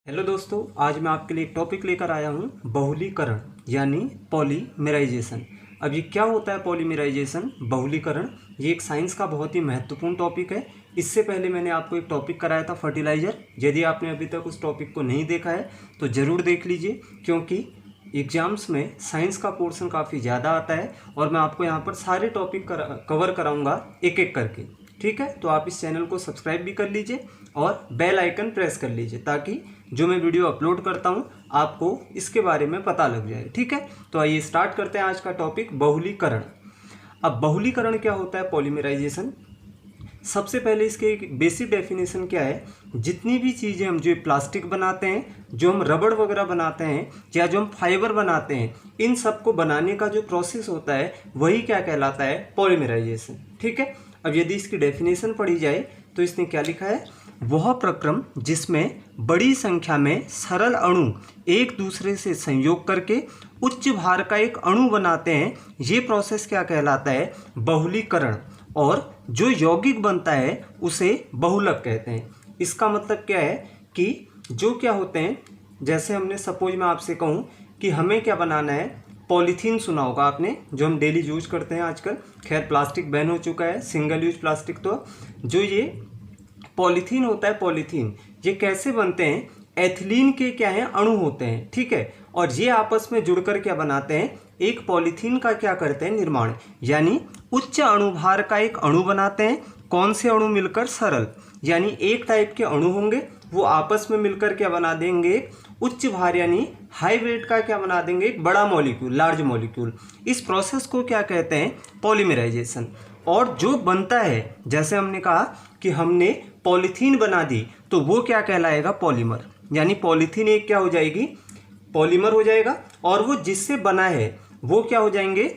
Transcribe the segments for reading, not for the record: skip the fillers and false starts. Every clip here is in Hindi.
हेलो दोस्तों, आज मैं आपके लिए एक टॉपिक लेकर आया हूँ बहुलीकरण यानी पॉलीमराइजेशन। अब ये क्या होता है पॉलीमराइजेशन, बहुलीकरण? ये एक साइंस का बहुत ही महत्वपूर्ण टॉपिक है। इससे पहले मैंने आपको एक टॉपिक कराया था फर्टिलाइज़र। यदि आपने अभी तक उस टॉपिक को नहीं देखा है तो ज़रूर देख लीजिए, क्योंकि एग्ज़ाम्स में साइंस का पोर्शन काफ़ी ज़्यादा आता है और मैं आपको यहाँ पर सारे टॉपिक कवर कराऊँगा एक एक करके। ठीक है, तो आप इस चैनल को सब्सक्राइब भी कर लीजिए और बेल आइकन प्रेस कर लीजिए ताकि जो मैं वीडियो अपलोड करता हूँ आपको इसके बारे में पता लग जाए। ठीक है, तो आइए स्टार्ट करते हैं आज का टॉपिक बहुलीकरण। अब बहुलीकरण क्या होता है, पॉलीमराइजेशन? सबसे पहले इसके एक बेसिक डेफिनेशन क्या है। जितनी भी चीज़ें हम जो प्लास्टिक बनाते हैं, जो हम रबड़ वगैरह बनाते हैं या जो हम फाइबर बनाते हैं, इन सब को बनाने का जो प्रोसेस होता है वही क्या कहलाता है, पॉलीमराइजेशन। ठीक है, अब यदि इसकी डेफिनेशन पढ़ी जाए तो इसने क्या लिखा है, वह प्रक्रम जिसमें बड़ी संख्या में सरल अणु एक दूसरे से संयोग करके उच्च भार का एक अणु बनाते हैं, ये प्रोसेस क्या कहलाता है, बहुलीकरण। और जो यौगिक बनता है उसे बहुलक कहते हैं। इसका मतलब क्या है कि जो क्या होते हैं, जैसे हमने सपोज मैं आपसे कहूँ कि हमें क्या बनाना है, पॉलीथीन सुना होगा आपने, जो हम डेली यूज करते हैं आजकल। खैर प्लास्टिक बैन हो चुका है, सिंगल यूज प्लास्टिक। तो जो ये पॉलीथीन होता है, पॉलीथीन ये कैसे बनते हैं, एथिलीन के क्या है, अणु होते हैं। ठीक है, और ये आपस में जुड़कर क्या बनाते हैं, एक पॉलीथीन का क्या करते हैं, निर्माण, यानी उच्च अणुभार का एक अणु बनाते हैं। कौन से अणु मिलकर, सरल, यानी एक टाइप के अणु होंगे, वो आपस में मिलकर क्या बना देंगे, उच्च भार यानी हाई वेट का क्या बना देंगे, एक बड़ा मॉलिक्यूल, लार्ज मॉलिक्यूल। इस प्रोसेस को क्या कहते हैं, पॉलीमराइजेशन। और जो बनता है, जैसे हमने कहा कि हमने पॉलीथीन बना दी तो वो क्या कहलाएगा, पॉलीमर, यानी पॉलीथीन एक क्या हो जाएगी, पॉलीमर हो जाएगा। और वो जिससे बना है वो क्या हो जाएंगे,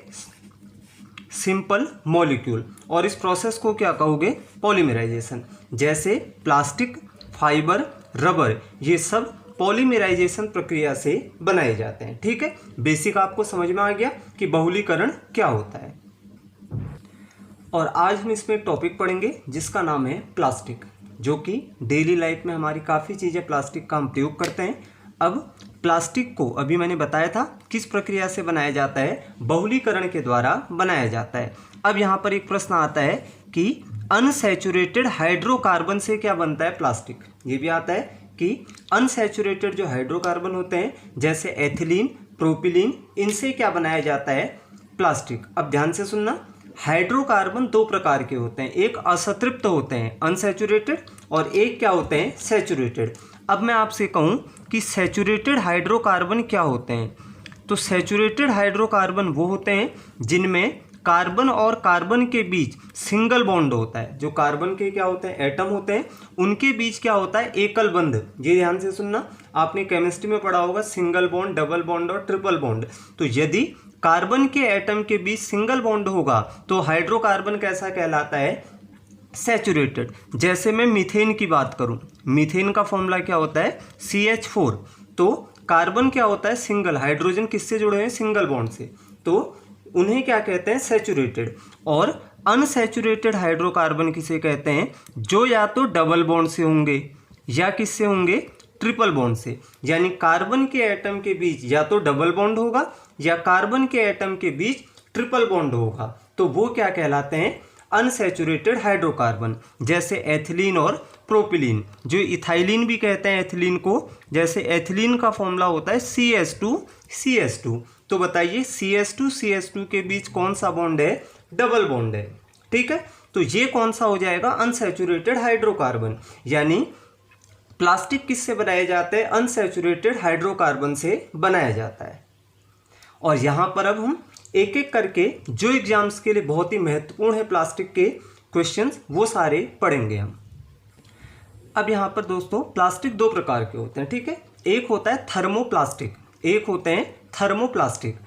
सिंपल मॉलिक्यूल। और इस प्रोसेस को क्या कहोगे, पॉलीमराइजेशन। जैसे प्लास्टिक, फाइबर, रबर, ये सब पॉलीमराइजेशन प्रक्रिया से बनाए जाते हैं। ठीक है, बेसिक आपको समझ में आ गया कि बहुलीकरण क्या होता है। और आज हम इसमें एक टॉपिक पढ़ेंगे जिसका नाम है प्लास्टिक, जो कि डेली लाइफ में हमारी काफ़ी चीज़ें प्लास्टिक का हम प्रयोग करते हैं। अब प्लास्टिक को अभी मैंने बताया था किस प्रक्रिया से बनाया जाता है, बहुलीकरण के द्वारा बनाया जाता है। अब यहाँ पर एक प्रश्न आता है कि अनसैचुरेटेड हाइड्रोकार्बन से क्या बनता है प्लास्टिक। ये भी आता है कि अनसैचुरेटेड जो हाइड्रोकार्बन होते हैं, जैसे एथिलीन, प्रोपिलीन, इनसे क्या बनाया जाता है, प्लास्टिक। अब ध्यान से सुनना, हाइड्रोकार्बन दो प्रकार के होते हैं, एक असंतृप्त होते हैं अनसैचुरेटेड, और एक क्या होते हैं, सैचुरेटेड। अब मैं आपसे कहूं कि सैचुरेटेड हाइड्रोकार्बन क्या होते हैं, तो सैचुरेटेड हाइड्रोकार्बन वो होते हैं जिनमें कार्बन और कार्बन के बीच सिंगल बॉन्ड होता है। जो कार्बन के क्या होते हैं, एटम होते हैं, उनके बीच क्या होता है, एकल बंध। ये ध्यान से सुनना, आपने केमिस्ट्री में पढ़ा होगा सिंगल बॉन्ड, डबल बॉन्ड और ट्रिपल बॉन्ड। तो यदि कार्बन के एटम के बीच सिंगल बॉन्ड होगा तो हाइड्रोकार्बन कैसा कहलाता है, सैचुरेटेड। जैसे मैं मीथेन की बात करूं, मीथेन का फॉर्मूला क्या होता है, CH4। तो कार्बन क्या होता है, सिंगल, हाइड्रोजन किससे जुड़े हैं, सिंगल बॉन्ड से, तो उन्हें क्या कहते हैं, सैचुरेटेड। और अनसैचुरेटेड हाइड्रोकार्बन किसे कहते हैं, जो या तो डबल बॉन्ड से होंगे या किससे होंगे, ट्रिपल बॉन्ड से। यानी कार्बन के एटम के बीच या तो डबल बॉन्ड होगा या कार्बन के एटम के बीच ट्रिपल बॉन्ड होगा, तो वो क्या कहलाते हैं, अनसैचुरेटेड हाइड्रोकार्बन। जैसे एथिलीन और प्रोपिलीन, जो इथाइलिन भी कहते हैं एथिलीन को। जैसे एथिलीन का फॉर्मूला होता है CH2CH2। तो बताइए CH2CH2 के बीच कौन सा बॉन्ड है, डबल बॉन्ड है। ठीक है, तो ये कौन सा हो जाएगा, अनसैचुरेटेड हाइड्रोकार्बन। यानी प्लास्टिक किससे बनाया जाता है, अनसैचुरेटेड हाइड्रोकार्बन से बनाया जाता है। और यहाँ पर अब हम एक एक करके जो एग्जाम्स के लिए बहुत ही महत्वपूर्ण है प्लास्टिक के क्वेश्चंस, वो सारे पढ़ेंगे हम। अब यहाँ पर दोस्तों प्लास्टिक दो प्रकार के होते हैं। ठीक है, एक होता है थर्मोप्लास्टिक, एक होते हैं थर्मोप्लास्टिक।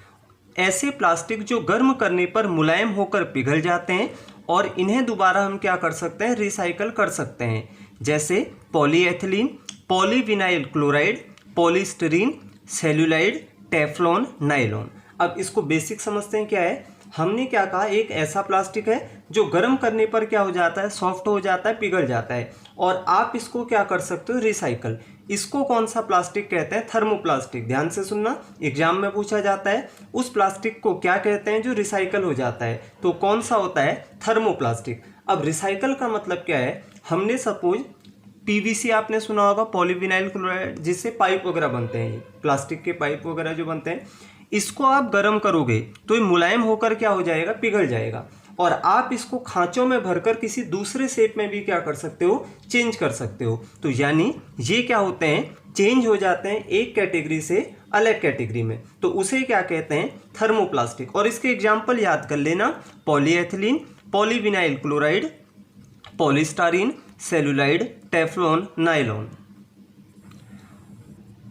ऐसे प्लास्टिक जो गर्म करने पर मुलायम होकर पिघल जाते हैं और इन्हें दोबारा हम क्या कर सकते हैं, रिसाइकल कर सकते हैं। जैसे polyethylene, polyvinyl chloride, polystyrene, celluloid, Teflon, nylon. अब इसको बेसिक समझते हैं क्या है। हमने क्या कहा, एक ऐसा प्लास्टिक है जो गर्म करने पर क्या हो जाता है, सॉफ्ट हो जाता है, पिघल जाता है, और आप इसको क्या कर सकते हो, रिसाइकल। इसको कौन सा प्लास्टिक कहते हैं, थर्मोप्लास्टिक। ध्यान से सुनना, एग्जाम में पूछा जाता है उस प्लास्टिक को क्या कहते हैं जो रिसाइकल हो जाता है, तो कौन सा होता है, थर्मोप्लास्टिक। अब रिसाइकल का मतलब क्या है, हमने सपोज पीवीसी आपने सुना होगा, पॉलीविनाइल क्लोराइड, जिससे पाइप वगैरह बनते हैं, ये प्लास्टिक के पाइप वगैरह जो बनते हैं, इसको आप गर्म करोगे तो ये मुलायम होकर क्या हो जाएगा, पिघल जाएगा, और आप इसको खांचों में भरकर किसी दूसरे शेप में भी क्या कर सकते हो, चेंज कर सकते हो। तो यानी ये क्या होते हैं, चेंज हो जाते हैं एक कैटेगरी से अलग कैटेगरी में, तो उसे क्या कहते हैं, थर्मोप्लास्टिक। और इसके एग्जाम्पल याद कर लेना, polyethylene, polyvinyl chloride, polystyrene, celluloid, Teflon, nylon.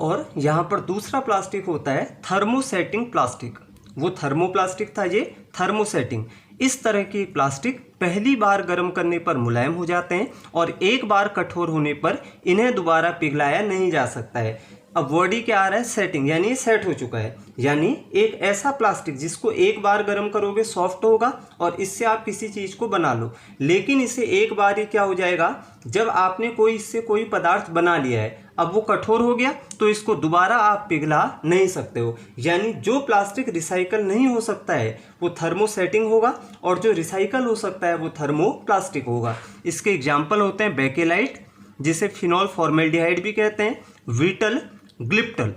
और यहाँ पर दूसरा प्लास्टिक होता है थर्मोसेटिंग प्लास्टिक। वो थर्मोप्लास्टिक था, ये थर्मोसेटिंग। इस तरह की प्लास्टिक पहली बार गर्म करने पर मुलायम हो जाते हैं और एक बार कठोर होने पर इन्हें दोबारा पिघलाया नहीं जा सकता है। अब वर्ड ही क्या आ रहा है, सेटिंग, यानी सेट हो चुका है। यानी एक ऐसा प्लास्टिक जिसको एक बार गर्म करोगे सॉफ्ट होगा और इससे आप किसी चीज़ को बना लो, लेकिन इसे एक बार ही क्या हो जाएगा, जब आपने इससे कोई पदार्थ बना लिया है, अब वो कठोर हो गया तो इसको दोबारा आप पिघला नहीं सकते हो। यानी जो प्लास्टिक रिसाइकल नहीं हो सकता है वो थर्मोसेटिंग होगा, और जो रिसाइकल हो सकता है वो थर्मोप्लास्टिक होगा। इसके एग्जाम्पल होते हैं बेकेलाइट, जिसे फिनॉल फॉर्मेल्डिहाइड भी कहते हैं, वीटल, ग्लिप्टल।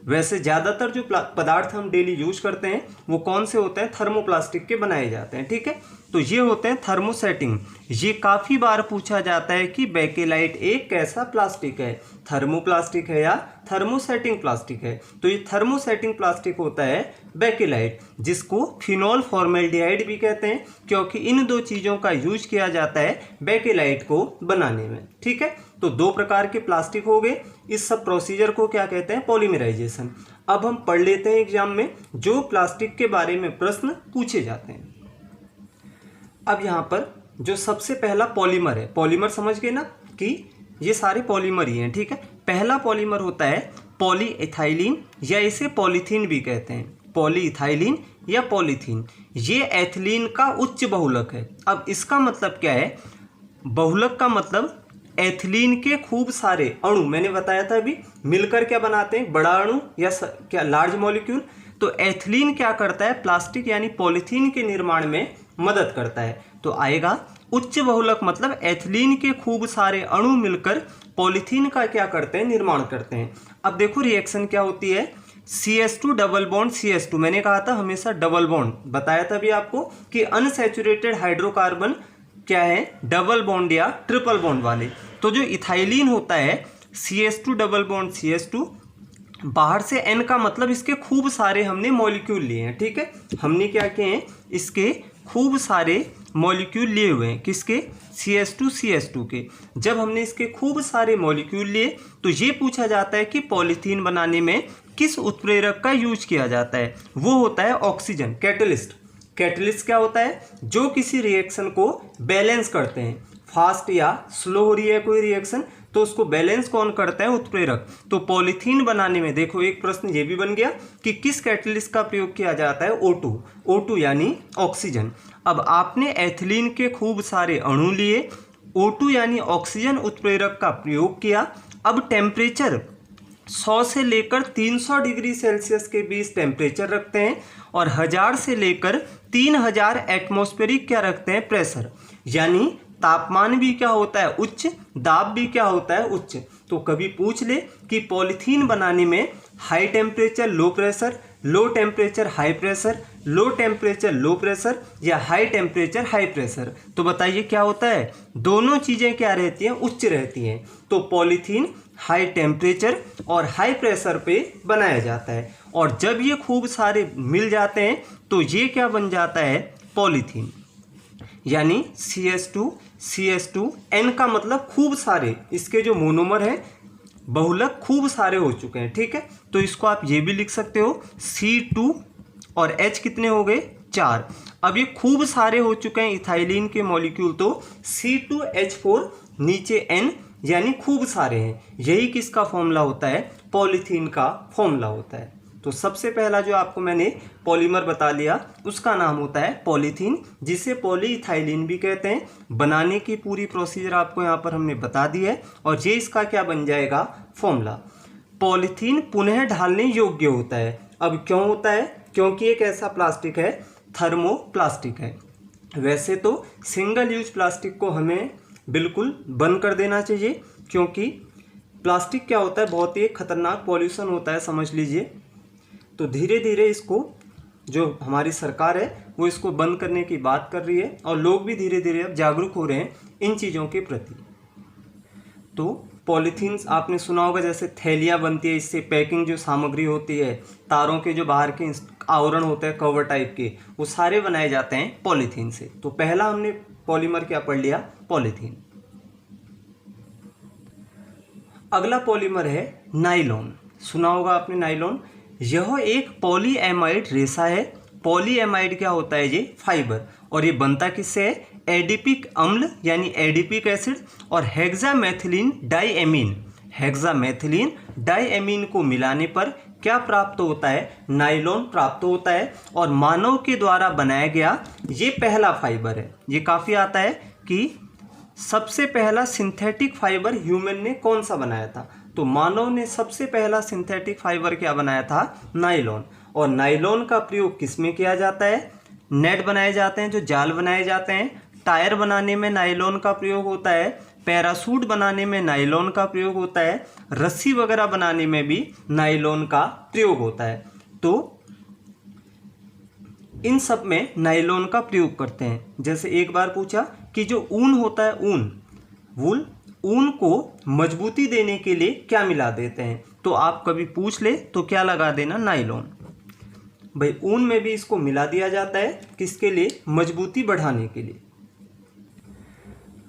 वैसे ज़्यादातर जो पदार्थ हम डेली यूज करते हैं वो कौन से होते हैं, थर्मोप्लास्टिक के बनाए जाते हैं। ठीक है, तो ये होते हैं थर्मोसेटिंग। ये काफ़ी बार पूछा जाता है कि बेकेलाइट एक कैसा प्लास्टिक है, थर्मोप्लास्टिक है या थर्मोसेटिंग प्लास्टिक है। तो ये थर्मोसेटिंग प्लास्टिक होता है बेकेलाइट, जिसको फिनॉल फॉर्मेल्डिहाइड भी कहते हैं, क्योंकि इन दो चीज़ों का यूज किया जाता है बेकेलाइट को बनाने में। ठीक है, तो दो प्रकार के प्लास्टिक हो गए। इस सब प्रोसीजर को क्या कहते हैं, पॉलीमराइजेशन। अब हम पढ़ लेते हैं एग्जाम में जो प्लास्टिक के बारे में प्रश्न पूछे जाते हैं। अब यहाँ पर जो सबसे पहला पॉलीमर है, पॉलीमर समझ गए ना कि ये सारे पॉलीमर ही हैं। ठीक है, पहला पॉलीमर होता है पॉलीइथाइलिन, या इसे पॉलीथीन भी कहते हैं, पॉलीइथाइलिन या पॉलीथीन। ये एथिलीन का उच्च बहुलक है। अब इसका मतलब क्या है, बहुलक का मतलब एथिलीन के खूब सारे अणु, मैंने बताया था अभी, मिलकर क्या बनाते हैं, बड़ा अणु या क्या लार्ज मॉलिक्यूल। तो एथिलीन क्या करता है, प्लास्टिक यानी पॉलीथीन के निर्माण में मदद करता है। तो आएगा उच्च बहुलक, मतलब एथिलीन के खूब सारे अणु मिलकर पॉलीथीन का क्या करते हैं, निर्माण करते हैं। अब देखो रिएक्शन क्या होती है, CH2 डबल बॉन्ड CH2, मैंने कहा था हमेशा डबल बॉन्ड, बताया था अभी आपको कि अनसैचुरेटेड हाइड्रोकार्बन क्या है, डबल बॉन्ड या ट्रिपल बॉन्ड वाले। तो जो इथाइलिन होता है CH2 डबल बॉन्ड CH2, बाहर से N का मतलब इसके खूब सारे हमने मॉलिक्यूल लिए हैं। ठीक है, हमने क्या किए हैं, इसके खूब सारे मॉलिक्यूल लिए हुए हैं, किसके, CH2 के। जब हमने इसके खूब सारे मॉलिक्यूल लिए तो ये पूछा जाता है कि पॉलीथीन बनाने में किस उत्प्रेरक का यूज किया जाता है, वो होता है ऑक्सीजन, कैटलिस्ट। कैटलिस्ट क्या होता है, जो किसी रिएक्शन को बैलेंस करते हैं, फास्ट या स्लो हो रही है कोई रिएक्शन तो उसको बैलेंस कौन करता है, उत्प्रेरक। तो पॉलीथीन बनाने में देखो एक प्रश्न ये भी बन गया कि किस कैटलिस्ट का प्रयोग किया जाता है, O2 यानी ऑक्सीजन। अब आपने एथिलीन के खूब सारे अणु लिए, O2 यानी ऑक्सीजन उत्प्रेरक का प्रयोग किया। अब टेम्परेचर 100 से लेकर 300 डिग्री सेल्सियस के बीच टेम्परेचर रखते हैं, और 1000 से लेकर 3000 एटमॉस्फेरिक क्या रखते हैं, प्रेशर। यानी तापमान भी क्या होता है, उच्च, दाब भी क्या होता है, उच्च। तो कभी पूछ ले कि पॉलीथीन बनाने में high temperature low pressure, low temperature high pressure, low temperature low pressure, या हाई टेम्परेचर हाई प्रेशर, तो बताइए क्या होता है, दोनों चीज़ें क्या रहती हैं, उच्च रहती हैं। तो पॉलीथीन हाई टेम्परेचर और हाई प्रेशर पे बनाया जाता है, और जब ये खूब सारे मिल जाते हैं तो ये क्या बन जाता है, पॉलीथीन। यानी CH2 N का मतलब खूब सारे, इसके जो मोनोमर हैं बहुलक खूब सारे हो चुके हैं। ठीक है, तो इसको आप ये भी लिख सकते हो, C2 और H कितने हो गए, 4। अब ये खूब सारे हो चुके हैं इथाइलिन के मॉलिक्यूल, तो C2H4 नीचे N यानी खूब सारे हैं। यही किसका फॉर्मूला होता है, पॉलीथीन का फॉर्मूला होता है। तो सबसे पहला जो आपको मैंने पॉलीमर बता लिया उसका नाम होता है पॉलीथीन, जिसे पॉलीइथाइलिन भी कहते हैं। बनाने की पूरी प्रोसीजर आपको यहाँ पर हमने बता दी है और ये इसका क्या बन जाएगा, फॉर्मूला। पॉलीथीन पुनः ढालने योग्य होता है। अब क्यों होता है, क्योंकि एक ऐसा प्लास्टिक है, थर्मोप्लास्टिक है। वैसे तो सिंगल यूज प्लास्टिक को हमें बिल्कुल बंद कर देना चाहिए, क्योंकि प्लास्टिक क्या होता है, बहुत ही खतरनाक पॉल्यूशन होता है, समझ लीजिए। तो धीरे धीरे इसको जो हमारी सरकार है वो इसको बंद करने की बात कर रही है और लोग भी धीरे धीरे अब जागरूक हो रहे हैं इन चीज़ों के प्रति। तो पॉलीथीन्स आपने सुना होगा, जैसे थैलियाँ बनती है, इससे पैकिंग जो सामग्री होती है, तारों के जो बाहर के आवरण होते हैं कवर टाइप के, वो सारे बनाए जाते हैं पॉलीथीन से। तो पहला हमने पॉलीमर क्या पढ़ लिया, पॉलीथीन। अगला पॉलीमर है नाइलॉन। सुना होगा आपने नाइलॉन। यह एक पॉलीएमाइड रेशा है। पॉलीएमाइड क्या होता है, ये फाइबर, और ये बनता किससे है, एडिपिक अम्ल यानी एडिपिक एसिड और हेक्सामेथिलीन डाइएमीन। हेक्सामेथिलीन डाइएमीन को मिलाने पर क्या प्राप्त होता है, नाइलॉन प्राप्त होता है। और मानव के द्वारा बनाया गया ये पहला फाइबर है। ये काफ़ी आता है कि सबसे पहला सिंथेटिक फाइबर ह्यूमन ने कौन सा बनाया था, तो मानव ने सबसे पहला सिंथेटिक फाइबर क्या बनाया था, नाइलॉन। और नाइलॉन का प्रयोग किस में किया जाता है, नेट बनाए जाते हैं, जो जाल बनाए जाते हैं, टायर बनाने में नाइलॉन का प्रयोग होता है, पैराशूट बनाने में नाइलॉन का प्रयोग होता है, रस्सी वगैरह बनाने में भी नाइलॉन का प्रयोग होता है। तो इन सब में नाइलॉन का प्रयोग करते हैं। जैसे एक बार पूछा कि जो ऊन होता है, वूल, ऊन को मजबूती देने के लिए क्या मिला देते हैं, तो आप कभी पूछ ले तो क्या लगा देना, नाइलॉन। भाई ऊन में भी इसको मिला दिया जाता है, किसके लिए, मजबूती बढ़ाने के लिए।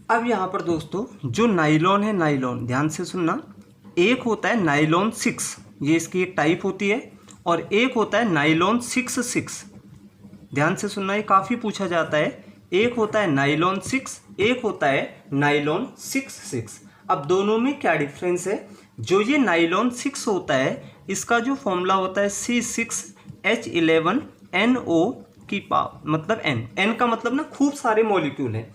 अब यहाँ पर दोस्तों जो नाइलॉन है, नाइलॉन ध्यान से सुनना, एक होता है नाइलॉन 6, ये इसकी एक टाइप होती है, और एक होता है नाइलॉन 6। ध्यान से सुनना, ये काफ़ी पूछा जाता है। एक होता है नाइलॉन 6, एक होता है नाइलॉन 6। अब दोनों में क्या डिफरेंस है, जो ये नाइलॉन 6 होता है इसका जो फॉर्मूला होता है C6H11NO की पावर, मतलब N का मतलब ना खूब सारे मॉलिक्यूल हैं,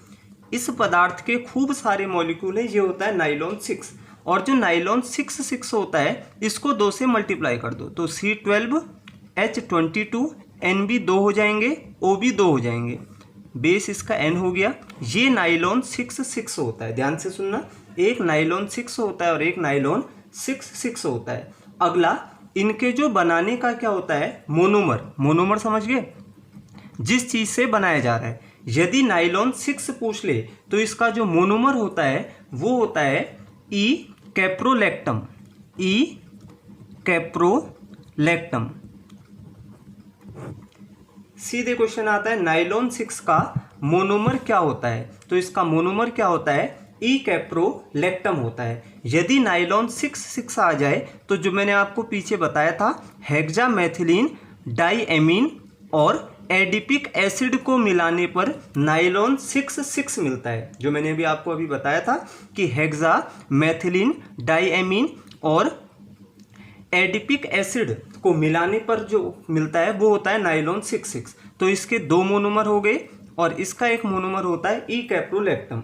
इस पदार्थ के खूब सारे मॉलिक्यूल हैं, ये होता है नाइलॉन 6। और जो नाइलॉन 6 होता है इसको 2 से मल्टीप्लाई कर दो तो C12H22 N भी 2 हो जाएंगे, O भी 2 हो जाएंगे, बेस इसका N हो गया। ये नाइलॉन 6 होता है। ध्यान से सुनना, एक नाइलॉन 6 होता है और एक नाइलॉन 6 होता है। अगला इनके जो बनाने का क्या होता है, मोनोमर समझ गए, जिस चीज़ से बनाया जा रहा है। यदि नाइलॉन 6 पूछ ले तो इसका जो मोनोमर होता है वो होता है ई कैप्रोलैक्टम। सीधे क्वेश्चन आता है, नाइलॉन 6 का मोनोमर क्या होता है, तो इसका मोनोमर क्या होता है, ई कैप्रोलैक्टम होता है। यदि नाइलॉन 6 आ जाए तो जो मैंने आपको पीछे बताया था, हेक्सामेथिलीन डाइएमीन और एडिपिक एसिड को मिलाने पर नाइलॉन 6 मिलता है। जो मैंने आपको अभी बताया था कि हेक्सामेथिलीन डाइएमीन और एडिपिक एसिड को मिलाने पर जो मिलता है वो होता है नाइलॉन 6। तो इसके 2 मोनोमर हो गए और इसका एक मोनोमर होता है ई कैप्रोलैक्टम।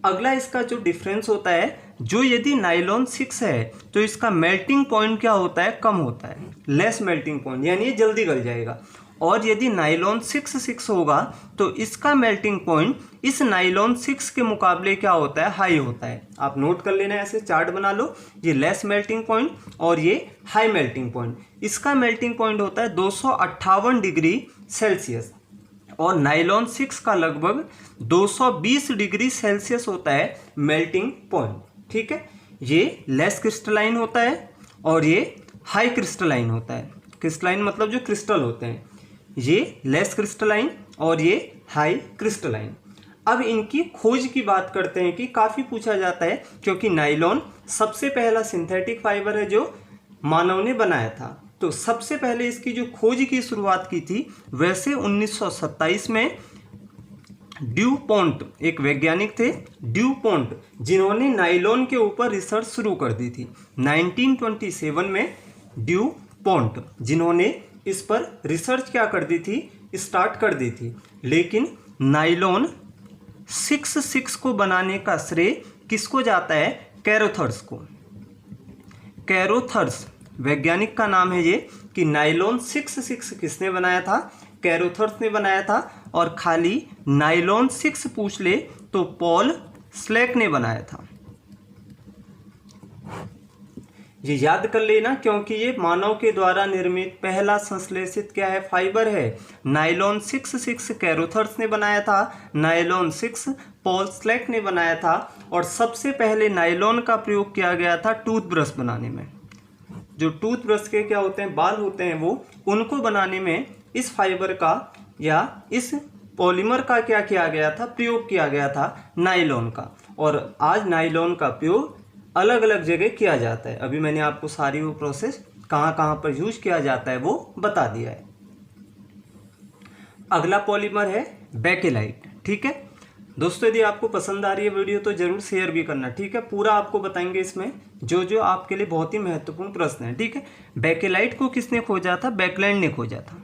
अगला इसका जो डिफरेंस होता है, जो यदि नाइलॉन 6 है तो इसका मेल्टिंग पॉइंट क्या होता है, कम होता है, लेस मेल्टिंग पॉइंट, यानी ये जल्दी गल जाएगा। और यदि नाइलॉन 6 होगा तो इसका मेल्टिंग पॉइंट इस नाइलॉन 6 के मुकाबले क्या होता है, हाई होता है। आप नोट कर लेना, ऐसे चार्ट बना लो, ये लेस मेल्टिंग पॉइंट और ये हाई मेल्टिंग पॉइंट। इसका मेल्टिंग पॉइंट होता है 258 डिग्री सेल्सियस और नाइलॉन 6 का लगभग 220 डिग्री सेल्सियस होता है मेल्टिंग पॉइंट। ठीक है, ये लेस क्रिस्टलाइन होता है और ये हाई क्रिस्टलाइन होता है। क्रिस्टलाइन मतलब जो क्रिस्टल होते हैं, ये लेस क्रिस्टलाइन और ये हाई क्रिस्टलाइन। अब इनकी खोज की बात करते हैं कि काफ़ी पूछा जाता है, क्योंकि नाइलॉन सबसे पहला सिंथेटिक फाइबर है जो मानव ने बनाया था। तो सबसे पहले इसकी जो खोज की शुरुआत की थी, वैसे 1927 में ड्यूपोंट एक वैज्ञानिक थे, ड्यूपोंट, जिन्होंने नाइलॉन के ऊपर रिसर्च शुरू कर दी थी। 1927 में पोंट, जिन्होंने इस पर रिसर्च क्या कर दी थी, स्टार्ट कर दी थी। लेकिन नाइलॉन 6 को बनाने का श्रेय किसको जाता है, कैरोथर्स को। कैरोथर्स वैज्ञानिक का नाम है ये, कि नाइलॉन 6 किसने बनाया था, कैरोथर्स ने बनाया था। और खाली नाइलॉन 6 पूछ ले तो पॉल स्लेक ने बनाया था। ये याद कर लेना, क्योंकि ये मानव के द्वारा निर्मित पहला संश्लेषित क्या है, फाइबर है। नाइलॉन 6 कैरोथर्स ने बनाया था, नाइलॉन 6 पॉल स्लेक ने बनाया था। और सबसे पहले नाइलॉन का प्रयोग किया गया था टूथब्रश बनाने में। जो टूथब्रश के क्या होते हैं, बाल होते हैं, वो उनको बनाने में इस फाइबर का या इस पॉलीमर का क्या किया गया था, प्रयोग किया गया था, नाइलॉन का। और आज नाइलॉन का प्रयोग अलग अलग जगह किया जाता है। अभी मैंने आपको सारी वो प्रोसेस कहाँ कहाँ पर यूज किया जाता है वो बता दिया है। अगला पॉलीमर है बेकेलाइट। ठीक है दोस्तों, यदि आपको पसंद आ रही है वीडियो तो जरूर शेयर भी करना। ठीक है, पूरा आपको बताएंगे इसमें जो जो आपके लिए बहुत ही महत्वपूर्ण प्रश्न है। ठीक है, बेकेलाइट को किसने खोजा था, बेकलैंड ने खोजा था।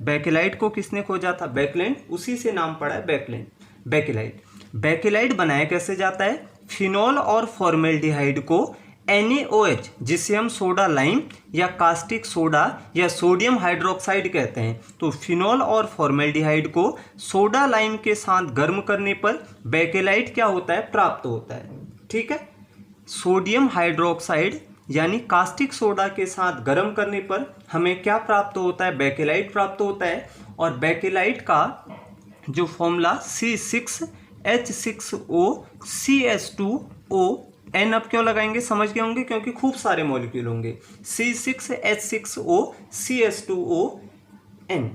बेकेलाइट को किसने खोजा था, बेकलैंड, उसी से नाम पड़ा है बेकलैंड, बेकेलाइट। बेकेलाइट बनाया कैसे जाता है, फिनॉल और फॉर्मेल्डिहाइड को NaOH, जिसे हम सोडा लाइम या कास्टिक सोडा या सोडियम हाइड्रोक्साइड कहते हैं, तो फिनॉल और फॉर्मेल्डिहाइड को सोडा लाइम के साथ गर्म करने पर बेकेलाइट क्या होता है, प्राप्त होता है। ठीक है, सोडियम हाइड्रोक्साइड यानी कास्टिक सोडा के साथ गर्म करने पर हमें क्या प्राप्त होता है, बेकेलाइट प्राप्त होता है। और बेकेलाइट का जो फॉर्मूला C6H6O CS2O N, अब क्यों लगाएंगे समझ गए होंगे, क्योंकि खूब सारे मॉलिक्यूल होंगे। C6H6O CS2O N,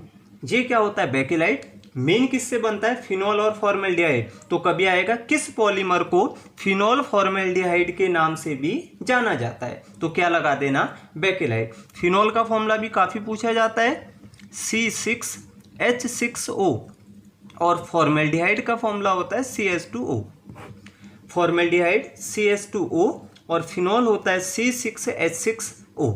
ये क्या होता है, बेकेलाइट। मेन किससे बनता है, फिनॉल और फॉर्मेल्डिहाइड। तो कभी आएगा किस पॉलीमर को फिनॉल फॉर्मेल्डिहाइड के नाम से भी जाना जाता है, तो क्या लगा देना, बेकेलाइट। फिनॉल का फॉर्मूला भी काफी पूछा जाता है, C6H6O, और फॉर्मेल्डिहाइड का फॉर्मूला होता है CS2O। फॉर्मेल्डिहाइड CS2O और फिनॉल होता है C6H6O।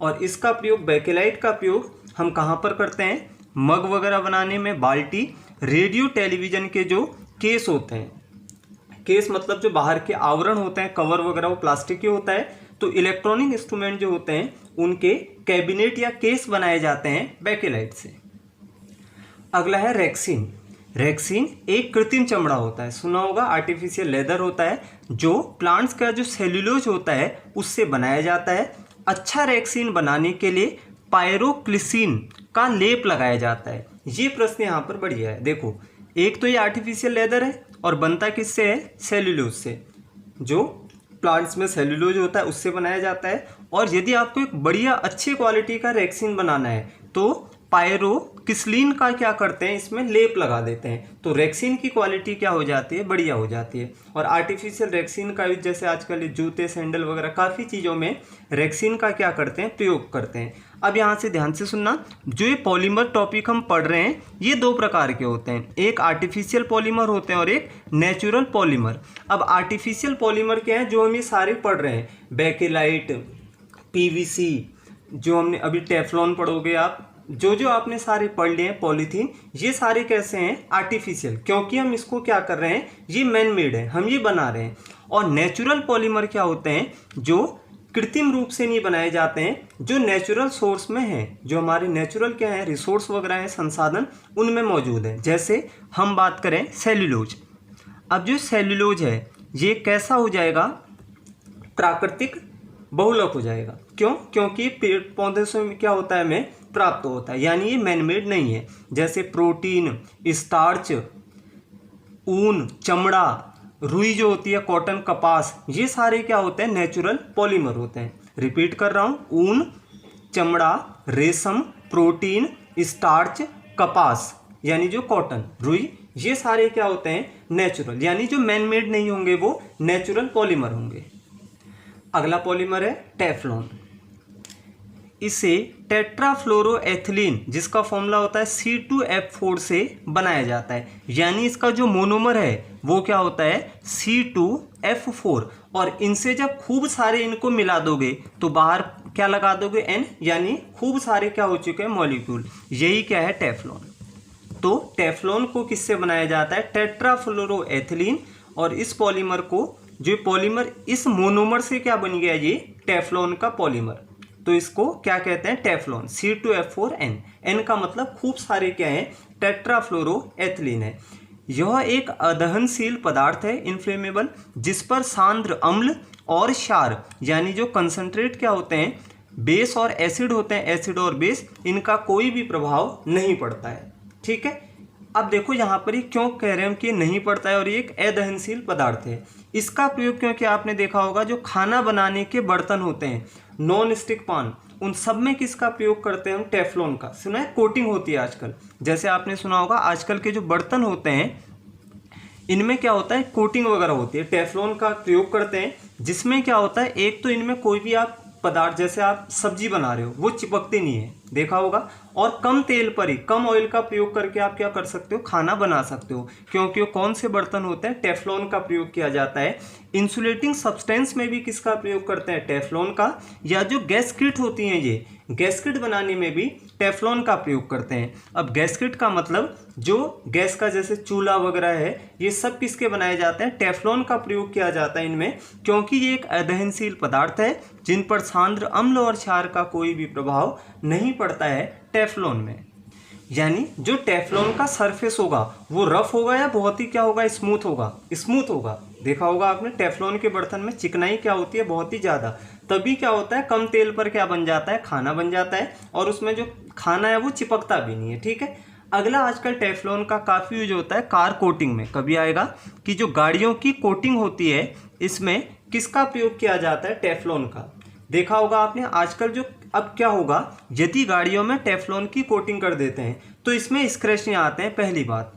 और इसका प्रयोग, बेकेलाइट का प्रयोग हम कहाँ पर करते हैं, मग वगैरह बनाने में, बाल्टी, रेडियो टेलीविज़न के जो केस होते हैं, केस मतलब जो बाहर के आवरण होते हैं, कवर वगैरह, वो प्लास्टिक के होता है। तो इलेक्ट्रॉनिक इंस्ट्रूमेंट जो होते हैं उनके कैबिनेट या केस बनाए जाते हैं बेकेलाइट से। अगला है रेक्सिन। रेक्सिन एक कृत्रिम चमड़ा होता है, सुना होगा, आर्टिफिशियल लेदर होता है, जो प्लांट्स का जो सेल्यूलोज होता है उससे बनाया जाता है। अच्छा रेक्सिन बनाने के लिए पायरोक्लिसिन का लेप लगाया जाता है। ये प्रश्न यहाँ पर बढ़िया है। देखो, एक तो ये आर्टिफिशियल लेदर है और बनता किससे है, सेल्यूलोज से, जो प्लांट्स में सेल्यूलोज होता है उससे बनाया जाता है। और यदि आपको एक बढ़िया अच्छी क्वालिटी का रेक्सिन बनाना है तो पायरोक्लिसिन का क्या करते हैं, इसमें लेप लगा देते हैं, तो रेक्सिन की क्वालिटी क्या हो जाती है, बढ़िया हो जाती है। और आर्टिफिशियल रेक्सिन का यूज जैसे आजकल जूते, सैंडल वगैरह काफ़ी चीज़ों में रेक्सिन का क्या करते हैं, प्रयोग करते हैं। अब यहाँ से ध्यान से सुनना, जो ये पॉलीमर टॉपिक हम पढ़ रहे हैं ये दो प्रकार के होते हैं, एक आर्टिफिशियल पॉलीमर होते हैं और एक नेचुरल पॉलीमर। अब आर्टिफिशियल पॉलीमर क्या है, जो हम ये सारे पढ़ रहे हैं, बेकेलाइट, PVC, जो हमने अभी टेफ्लॉन पढ़ोगे आप, जो जो आपने सारे पढ़ लिए हैं, पॉलीथीन, ये सारे कैसे हैं, आर्टिफिशियल, क्योंकि हम इसको क्या कर रहे हैं, ये मैन मेड है, हम ये बना रहे हैं। और नेचुरल पॉलीमर क्या होते हैं, जो कृत्रिम रूप से नहीं बनाए जाते हैं, जो नेचुरल सोर्स में हैं, जो हमारे नेचुरल क्या है, रिसोर्स वगैरह हैं, संसाधन उनमें मौजूद है। जैसे हम बात करें सेल्यूलोज। अब जो सेल्यूलोज है ये कैसा हो जाएगा, प्राकृतिक बहुलक हो जाएगा। क्यों, क्योंकि पेड़ पौधे से क्या होता है, हमें प्राप्त होता है, यानी ये मैनमेड नहीं है। जैसे प्रोटीन, स्टार्च, ऊन, चमड़ा, रुई जो होती है, कॉटन, कपास, ये सारे क्या होते हैं, नेचुरल पॉलीमर होते हैं। रिपीट कर रहा हूँ, ऊन, चमड़ा, रेशम, प्रोटीन, स्टार्च, कपास यानी जो कॉटन, रुई, ये सारे क्या होते हैं, नेचुरल, यानी जो मैनमेड नहीं होंगे वो नेचुरल पॉलीमर होंगे। अगला पॉलीमर है टेफ्लॉन। इसे टेट्राफ्लोरोएथिलीन, जिसका फॉर्मूला होता है C2F4 से बनाया जाता है, यानी इसका जो मोनोमर है वो क्या होता है, C2F4। और इनसे जब खूब सारे इनको मिला दोगे तो बाहर क्या लगा दोगे n, यानी खूब सारे क्या हो चुके हैं मॉलिक्यूल, यही क्या है टेफ्लॉन। तो टेफ्लॉन को किससे बनाया जाता है, टेट्राफ्लोरोएथिलीन, और इस पॉलीमर को, जो पॉलीमर इस मोनोमर से क्या बन गया ये टेफ्लॉन का पॉलीमर, तो इसको क्या कहते हैं टेफ्लॉन, C2F4N। N का मतलब खूब सारे क्या है टेट्राफ्लोरोएथिलीन है। यह एक अदहनशील पदार्थ है, इन्फ्लेमेबल, जिस पर सांद्र अम्ल और क्षार यानी जो कंसंट्रेट क्या होते हैं, बेस और एसिड होते हैं, एसिड और बेस, इनका कोई भी प्रभाव नहीं पड़ता है। ठीक है, अब देखो यहाँ पर ये क्यों कह रहे हैं कि नहीं पड़ता है और ये एक अदहनशील पदार्थ है। इसका प्रयोग क्योंकि आपने देखा होगा जो खाना बनाने के बर्तन होते हैं, नॉन स्टिक पान, उन सब में किसका प्रयोग करते हैं हम, टेफ्लॉन का। सुना है कोटिंग होती है आजकल, जैसे आपने सुना होगा आजकल के जो बर्तन होते हैं इनमें क्या होता है कोटिंग वगैरह होती है, टेफ्लॉन का प्रयोग करते हैं, जिसमें क्या होता है एक तो इनमें कोई भी आप पदार्थ, जैसे आप सब्जी बना रहे हो वो चिपकते नहीं है, देखा होगा, और कम तेल पर ही, कम ऑयल का प्रयोग करके आप क्या कर सकते हो, खाना बना सकते हो, क्योंकि वो कौन से बर्तन होते हैं, टेफ्लॉन का प्रयोग किया जाता है। इंसुलेटिंग सब्सटेंस में भी किसका प्रयोग करते हैं, टेफ्लॉन का, या जो गैस्केट होती हैं ये गैस्केट बनाने में भी टेफ्लॉन का प्रयोग करते हैं। अब गैस्केट का मतलब जो गैस का जैसे चूल्हा वगैरह है, ये सब किसके बनाए जाते हैं, टेफ्लॉन का प्रयोग किया जाता है इनमें, क्योंकि ये एक अदहनशील पदार्थ है जिन पर सांद्र अम्ल और क्षार का कोई भी प्रभाव नहीं पड़ता है टेफ्लॉन में। यानी जो टेफ्लॉन का सरफेस होगा वो रफ होगा या बहुत ही क्या होगा, स्मूथ होगा, स्मूथ होगा। देखा होगा आपने टेफ्लॉन के बर्तन में चिकनाई क्या होती है, बहुत ही ज़्यादा, तभी क्या होता है कम तेल पर क्या बन जाता है, खाना बन जाता है, और उसमें जो खाना है वो चिपकता भी नहीं है। ठीक है, अगला आजकल टेफ्लॉन का काफ़ी यूज होता है कार कोटिंग में, कभी आएगा कि जो गाड़ियों की कोटिंग होती है इसमें किसका प्रयोग किया जाता है, टेफ्लॉन का। देखा होगा आपने आजकल जो, अब क्या होगा यदि गाड़ियों में टेफ्लॉन की कोटिंग कर देते हैं तो इसमें स्क्रैच नहीं आते हैं, पहली बात,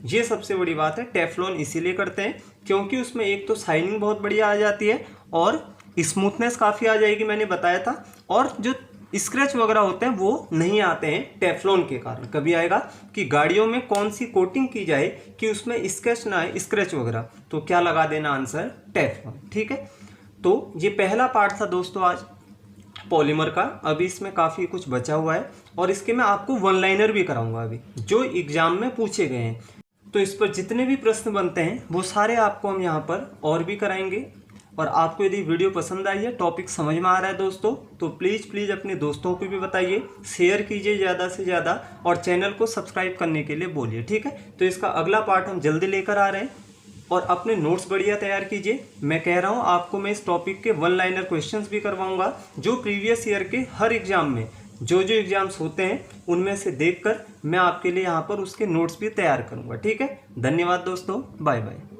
ये सबसे बड़ी बात है। टेफ्लॉन इसीलिए करते हैं क्योंकि उसमें एक तो शाइनिंग बहुत बढ़िया आ जाती है और स्मूथनेस काफ़ी आ जाएगी, मैंने बताया था, और जो स्क्रैच वगैरह होते हैं वो नहीं आते हैं टेफ्लॉन के कारण। कभी आएगा कि गाड़ियों में कौन सी कोटिंग की जाए कि उसमें स्क्रैच ना आए, स्क्रैच वगैरह, तो क्या लगा देना आंसर, टेफ्लॉन। ठीक है, तो ये पहला पार्ट था दोस्तों आज पॉलीमर का। अभी इसमें काफ़ी कुछ बचा हुआ है और इसके मैं आपको वन लाइनर भी कराऊंगा अभी, जो एग्जाम में पूछे गए हैं। तो इस पर जितने भी प्रश्न बनते हैं वो सारे आपको हम यहाँ पर और भी कराएंगे। और आपको यदि वीडियो पसंद आई है, टॉपिक समझ में आ रहा है दोस्तों, तो प्लीज़ अपने दोस्तों को भी बताइए, शेयर कीजिए ज़्यादा से ज़्यादा, और चैनल को सब्सक्राइब करने के लिए बोलिए। ठीक है, तो इसका अगला पार्ट हम जल्दी लेकर आ रहे हैं, और अपने नोट्स बढ़िया तैयार कीजिए। मैं कह रहा हूँ आपको मैं इस टॉपिक के वन लाइनर क्वेश्चंस भी करवाऊंगा, जो प्रीवियस ईयर के हर एग्जाम में जो एग्जाम्स होते हैं उनमें से देखकर मैं आपके लिए यहाँ पर उसके नोट्स भी तैयार करूँगा। ठीक है, धन्यवाद दोस्तों, बाय बाय।